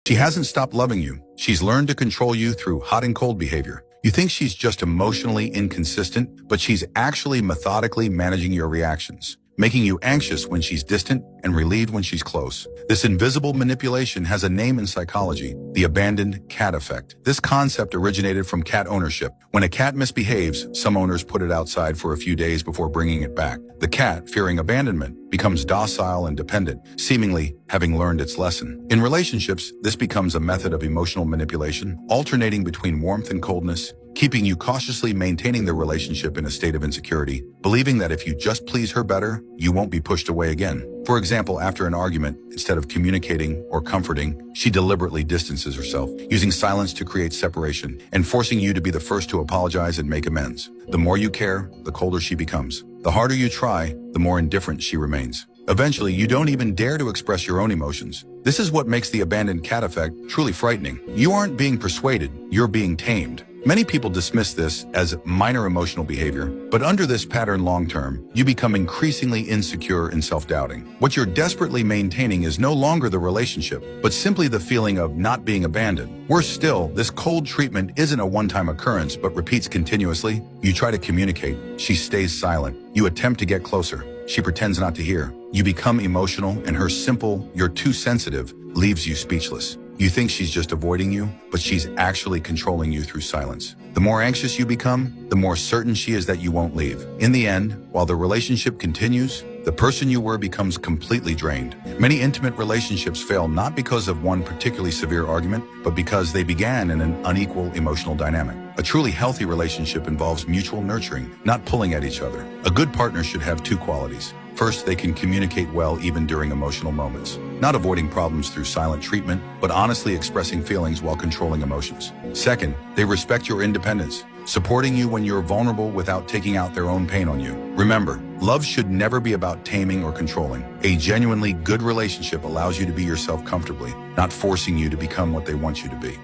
She hasn't stopped loving you. She's learned to control you through hot and cold behavior. You think she's just emotionally inconsistent, but she's actually methodically managing your reactions, making you anxious when she's distant and relieved when she's close. This invisible manipulation has a name in psychology, the abandoned cat effect. This concept originated from cat ownership. When a cat misbehaves, some owners put it outside for a few days before bringing it back. The cat, fearing abandonment, becomes docile and dependent, seemingly having learned its lesson. In relationships, this becomes a method of emotional manipulation, alternating between warmth and coldness, keeping you cautiously maintaining the relationship in a state of insecurity, believing that if you just please her better, you won't be pushed away again. For example, after an argument, instead of communicating or comforting, she deliberately distances herself, using silence to create separation and forcing you to be the first to apologize and make amends. The more you care, the colder she becomes. The harder you try, the more indifferent she remains. Eventually, you don't even dare to express your own emotions. This is what makes the abandoned cat effect truly frightening. You aren't being persuaded, you're being tamed. Many people dismiss this as minor emotional behavior, but under this pattern long-term, you become increasingly insecure and self-doubting. What you're desperately maintaining is no longer the relationship, but simply the feeling of not being abandoned. Worse still, this cold treatment isn't a one-time occurrence, but repeats continuously. You try to communicate, she stays silent. You attempt to get closer, she pretends not to hear. You become emotional, and her simple, "you're too sensitive," leaves you speechless. You think she's just avoiding you, but she's actually controlling you through silence. The more anxious you become, the more certain she is that you won't leave. In the end, while the relationship continues, the person you were becomes completely drained. Many intimate relationships fail not because of one particularly severe argument, but because they began in an unequal emotional dynamic. A truly healthy relationship involves mutual nurturing, not pulling at each other. A good partner should have two qualities. First, they can communicate well even during emotional moments, not avoiding problems through silent treatment, but honestly expressing feelings while controlling emotions. Second, they respect your independence, supporting you when you're vulnerable without taking out their own pain on you. Remember, love should never be about taming or controlling. A genuinely good relationship allows you to be yourself comfortably, not forcing you to become what they want you to be.